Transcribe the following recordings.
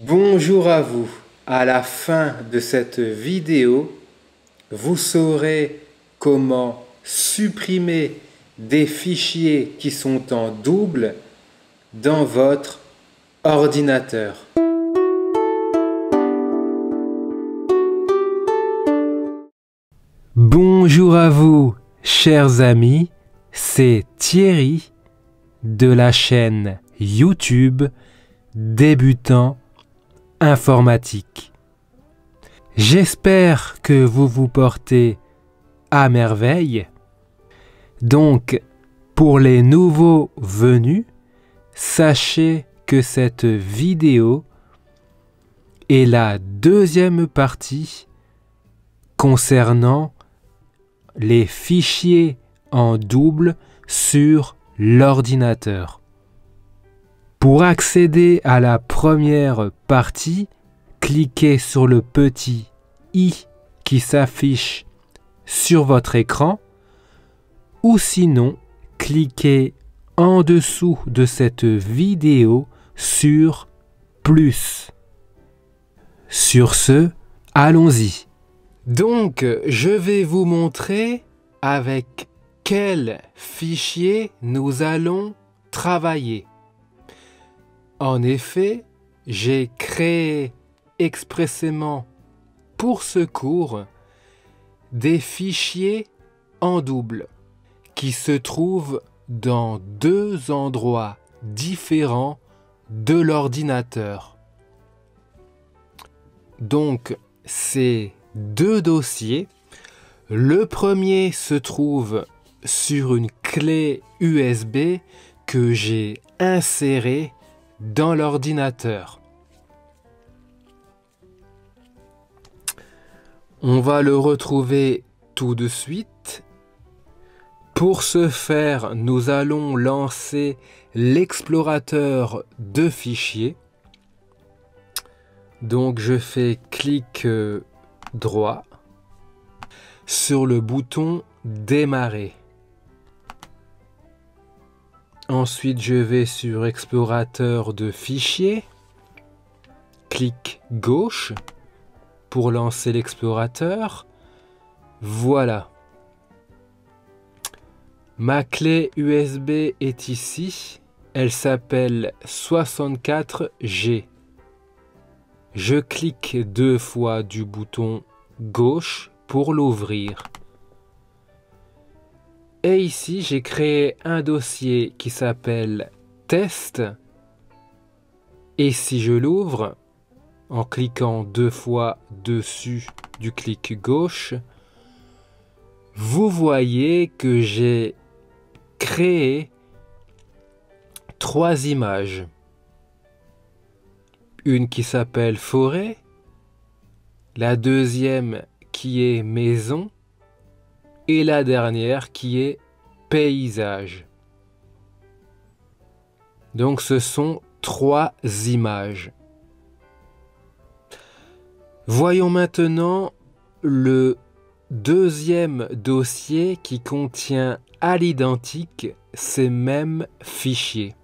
Bonjour à vous. À la fin de cette vidéo, vous saurez comment supprimer des fichiers qui sont en double dans votre ordinateur. Bonjour à vous, chers amis, c'est Thierry de la chaîne YouTube Débutant Informatique. J'espère que vous vous portez à merveille. Donc, pour les nouveaux venus, sachez que cette vidéo est la deuxième partie concernant les fichiers en double sur l'ordinateur. Pour accéder à la première partie, cliquez sur le petit i qui s'affiche sur votre écran ou sinon cliquez en dessous de cette vidéo sur plus. Sur ce, allons-y. Donc, je vais vous montrer avec quel fichier nous allons travailler. En effet, j'ai créé expressément pour ce cours des fichiers en double qui se trouvent dans deux endroits différents de l'ordinateur. Donc, ces deux dossiers, le premier se trouve sur une clé USB que j'ai insérée dans l'ordinateur. On va le retrouver tout de suite. Pour ce faire, nous allons lancer l'explorateur de fichiers. Donc je fais clic droit sur le bouton démarrer. Ensuite, je vais sur explorateur de fichiers, clic gauche pour lancer l'explorateur. Voilà. Ma clé USB est ici. Elle s'appelle 64G. Je clique deux fois du bouton gauche pour l'ouvrir. Et ici, j'ai créé un dossier qui s'appelle test. Et si je l'ouvre, en cliquant deux fois dessus du clic gauche, vous voyez que j'ai créé trois images. Une qui s'appelle forêt, la deuxième qui est maison, et la dernière qui est paysage. Donc ce sont trois images. Voyons maintenant le deuxième dossier qui contient à l'identique ces mêmes fichiers.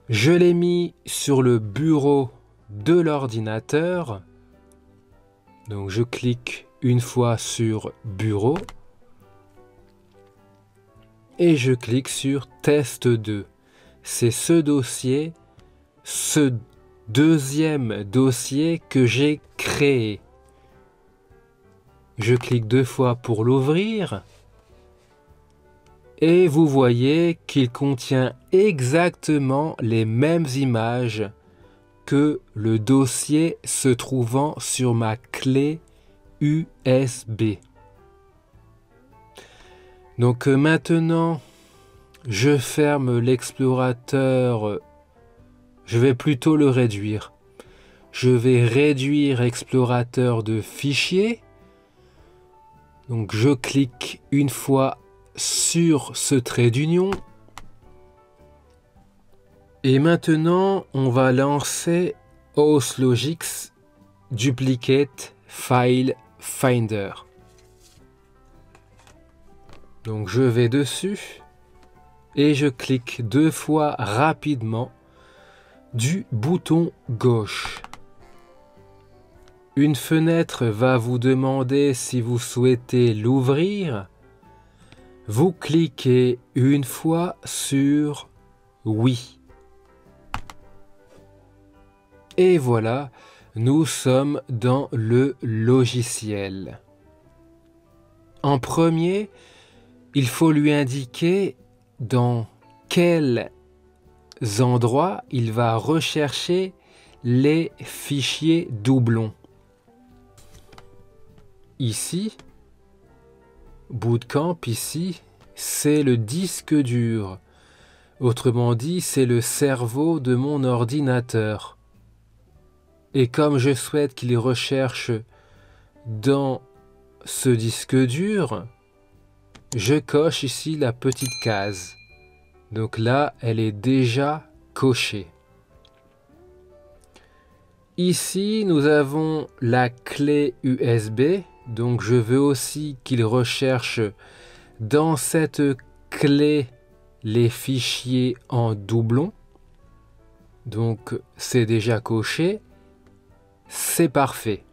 Je l'ai mis sur le bureau de l'ordinateur. Donc je clique une fois sur bureau et je clique sur test 2. C'est ce dossier, ce deuxième dossier que j'ai créé. Je clique deux fois pour l'ouvrir et vous voyez qu'il contient exactement les mêmes images que le dossier se trouvant sur ma clé USB. Donc maintenant, je ferme l'explorateur. Je vais plutôt le réduire. Je vais réduire explorateur de fichiers. Donc je clique une fois sur ce trait d'union. Et maintenant, on va lancer OSLogix Duplicate File Finder. Donc je vais dessus et je clique deux fois rapidement du bouton gauche. Une fenêtre va vous demander si vous souhaitez l'ouvrir. Vous cliquez une fois sur oui. Et voilà, nous sommes dans le logiciel. En premier, il faut lui indiquer dans quels endroits il va rechercher les fichiers doublons. Ici, Bootcamp, ici, c'est le disque dur. Autrement dit, c'est le cerveau de mon ordinateur. Et comme je souhaite qu'il recherche dans ce disque dur, je coche ici la petite case. Donc là, elle est déjà cochée. Ici, nous avons la clé USB. Donc je veux aussi qu'il recherche dans cette clé les fichiers en doublon. Donc c'est déjà coché. C'est parfait.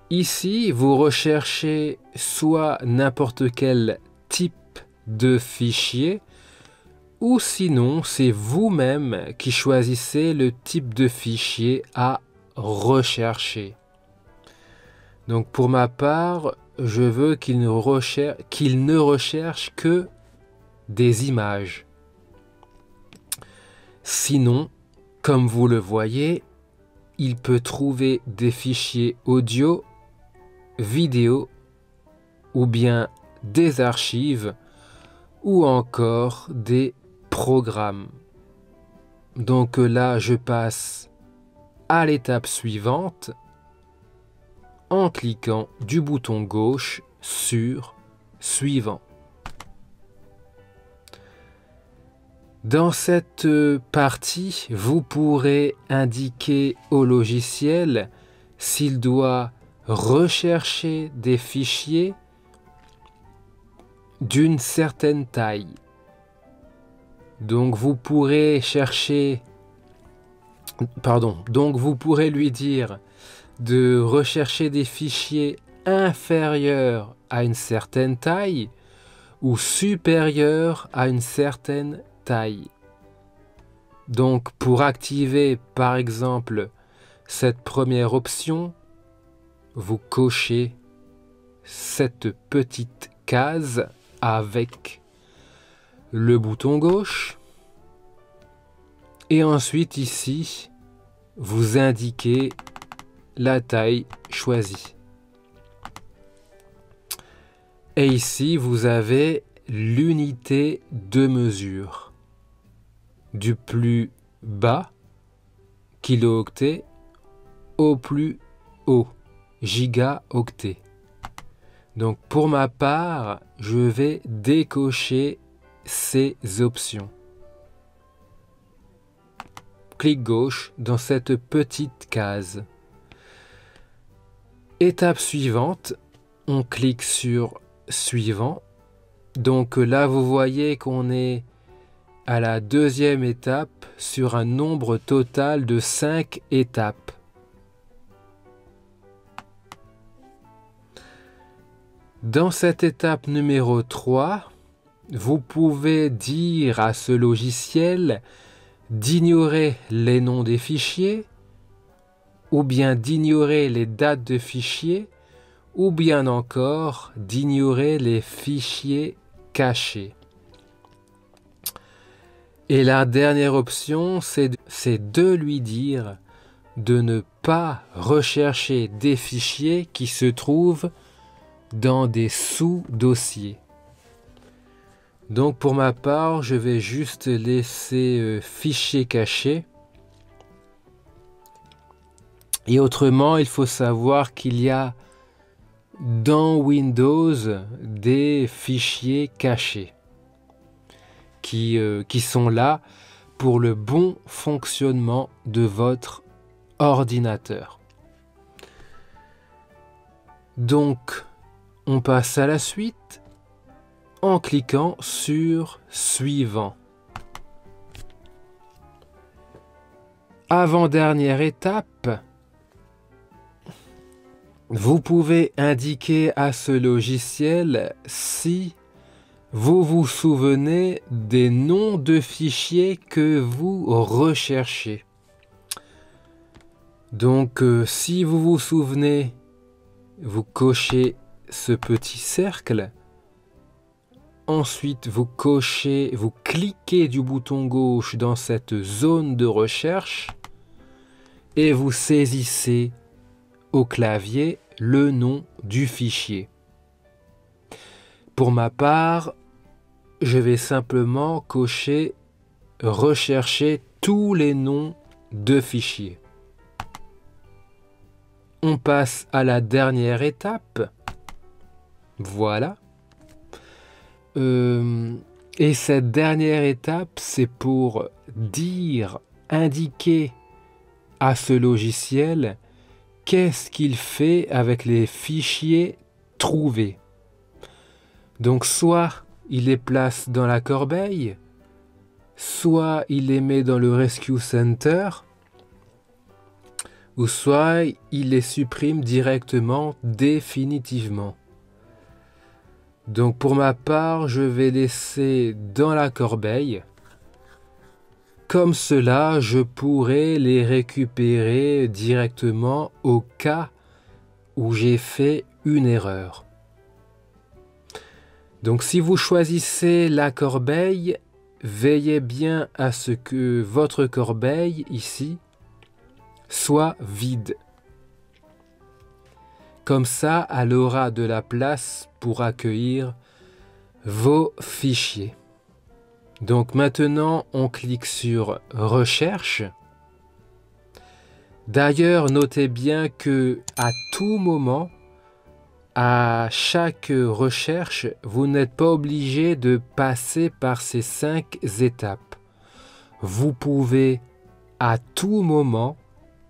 Ici, vous recherchez soit n'importe quel type de fichier, ou sinon c'est vous-même qui choisissez le type de fichier à rechercher. Donc pour ma part, je veux qu'il ne recherche que des images. Sinon, comme vous le voyez, il peut trouver des fichiers audio, vidéo, ou bien des archives, ou encore des programmes. Donc là, je passe à l'étape suivante, en cliquant du bouton gauche sur Suivant. Dans cette partie, vous pourrez indiquer au logiciel s'il doit rechercher des fichiers d'une certaine taille. Donc vous pourrez lui dire de rechercher des fichiers inférieurs à une certaine taille ou supérieurs à une certaine taille. Donc pour activer par exemple cette première option, vous cochez cette petite case avec le bouton gauche et ensuite ici vous indiquez la taille choisie. Et ici, vous avez l'unité de mesure. Du plus bas, kilooctet, au plus haut, gigaoctet. Donc pour ma part, je vais décocher ces options. Clic gauche dans cette petite case. Étape suivante, on clique sur Suivant. Donc là, vous voyez qu'on est à la deuxième étape sur un nombre total de 5 étapes. Dans cette étape numéro 3, vous pouvez dire à ce logiciel d'ignorer les noms des fichiers, ou bien d'ignorer les dates de fichiers, ou bien encore d'ignorer les fichiers cachés. Et la dernière option, c'est de lui dire de ne pas rechercher des fichiers qui se trouvent dans des sous-dossiers. Donc pour ma part, je vais juste laisser fichiers cachés. Et autrement, il faut savoir qu'il y a dans Windows des fichiers cachés qui sont là pour le bon fonctionnement de votre ordinateur. Donc, on passe à la suite en cliquant sur Suivant. Avant-dernière étape, vous pouvez indiquer à ce logiciel si vous vous souvenez des noms de fichiers que vous recherchez. Donc, si vous vous souvenez, vous cochez ce petit cercle. Ensuite, vous cliquez du bouton gauche dans cette zone de recherche et vous saisissez au clavier le nom du fichier. Pour ma part, je vais simplement cocher « Rechercher tous les noms de fichiers ». On passe à la dernière étape. Voilà. Et cette dernière étape, c'est pour indiquer à ce logiciel qu'est-ce qu'il fait avec les fichiers trouvés. Donc soit il les place dans la corbeille, soit il les met dans le Rescue Center, ou soit il les supprime directement, définitivement. Donc pour ma part, je vais laisser dans la corbeille. Comme cela, je pourrai les récupérer directement au cas où j'ai fait une erreur. Donc si vous choisissez la corbeille, veillez bien à ce que votre corbeille, ici, soit vide. Comme ça, elle aura de la place pour accueillir vos fichiers. Donc maintenant, on clique sur « Recherche ». D'ailleurs, notez bien que à tout moment, à chaque recherche, vous n'êtes pas obligé de passer par ces 5 étapes. Vous pouvez à tout moment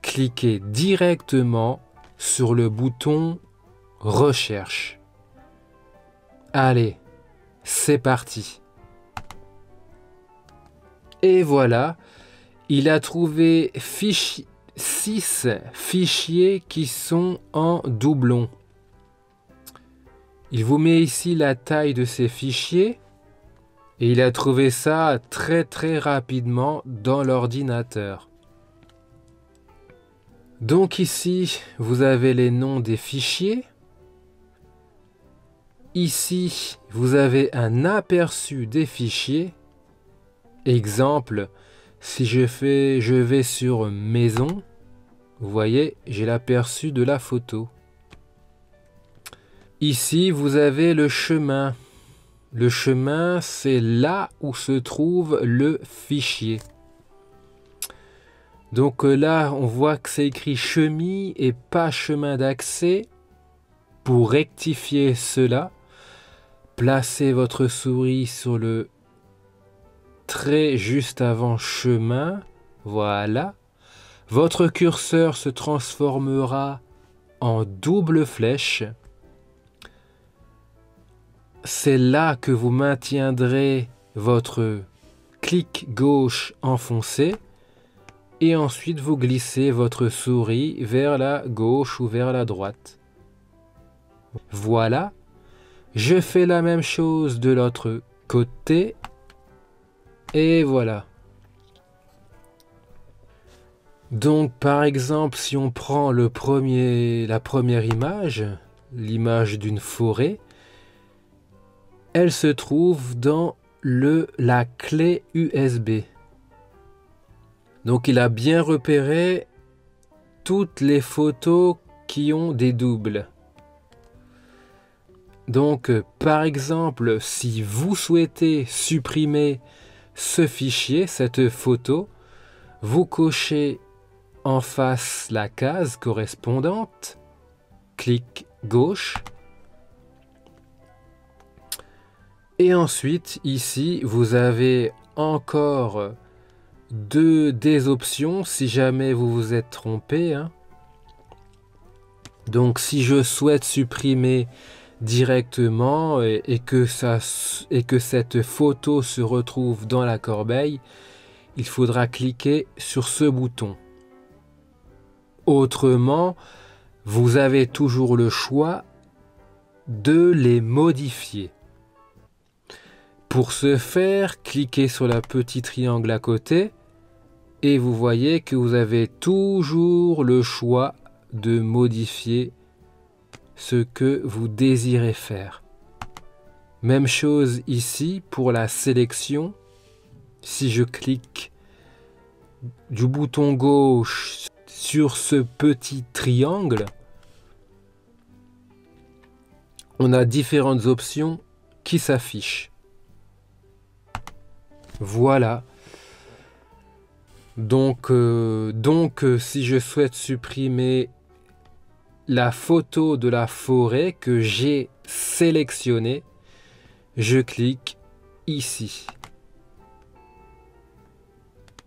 cliquer directement sur le bouton « Recherche ». Allez, c'est parti. Et voilà, il a trouvé 6 fichiers qui sont en doublon. Il vous met ici la taille de ces fichiers et il a trouvé ça très rapidement dans l'ordinateur. Donc ici, vous avez les noms des fichiers. Ici, vous avez un aperçu des fichiers. Exemple, si je vais sur maison, vous voyez, j'ai l'aperçu de la photo. Ici, vous avez le chemin. Le chemin, c'est là où se trouve le fichier. Donc là, on voit que c'est écrit chemin et pas chemin d'accès. Pour rectifier cela, placez votre souris sur le trait juste avant chemin. Voilà. Votre curseur se transformera en double flèche. C'est là que vous maintiendrez votre clic gauche enfoncé et ensuite vous glissez votre souris vers la gauche ou vers la droite. Voilà, je fais la même chose de l'autre côté et voilà. Donc par exemple, si on prend la première image, l'image d'une forêt, elle se trouve dans la clé USB. Donc il a bien repéré toutes les photos qui ont des doubles. Donc par exemple, si vous souhaitez supprimer ce fichier, cette photo, vous cochez en face la case correspondante, clic gauche. Et ensuite, ici, vous avez encore des options si jamais vous vous êtes trompé. Donc, si je souhaite supprimer directement et que cette photo se retrouve dans la corbeille, il faudra cliquer sur ce bouton. Autrement, vous avez toujours le choix de les modifier. Pour ce faire, cliquez sur le petit triangle à côté et vous voyez que vous avez toujours le choix de modifier ce que vous désirez faire. Même chose ici pour la sélection. Si je clique du bouton gauche sur ce petit triangle, on a différentes options qui s'affichent. Voilà. Donc, si je souhaite supprimer la photo de la forêt que j'ai sélectionnée, je clique ici.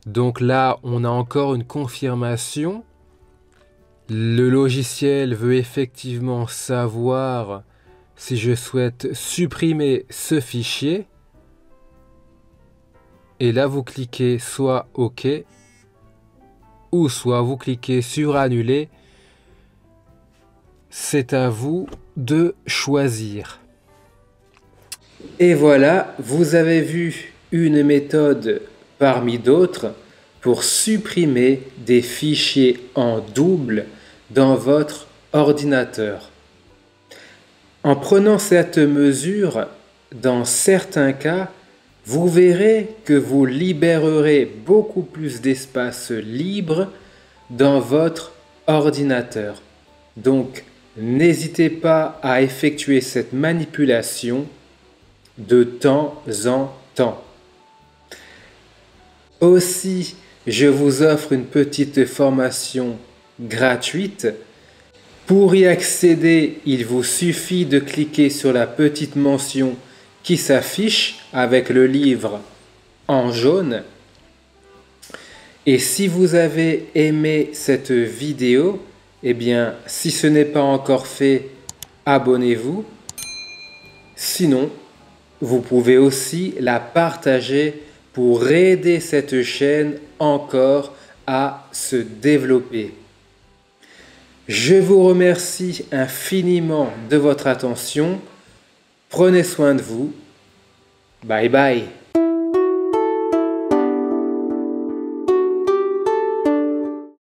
Donc là, on a encore une confirmation. Le logiciel veut effectivement savoir si je souhaite supprimer ce fichier. Et là, vous cliquez soit OK, ou soit vous cliquez sur Annuler. C'est à vous de choisir. Et voilà, vous avez vu une méthode parmi d'autres pour supprimer des fichiers en double dans votre ordinateur. En prenant cette mesure, dans certains cas, vous verrez que vous libérerez beaucoup plus d'espace libre dans votre ordinateur. Donc, n'hésitez pas à effectuer cette manipulation de temps en temps. Aussi, je vous offre une petite formation gratuite. Pour y accéder, il vous suffit de cliquer sur la petite mention qui s'affiche avec le livre en jaune. Et si vous avez aimé cette vidéo, eh bien, si ce n'est pas encore fait, abonnez-vous. Sinon, vous pouvez aussi la partager pour aider cette chaîne encore à se développer. Je vous remercie infiniment de votre attention. Prenez soin de vous. Bye bye.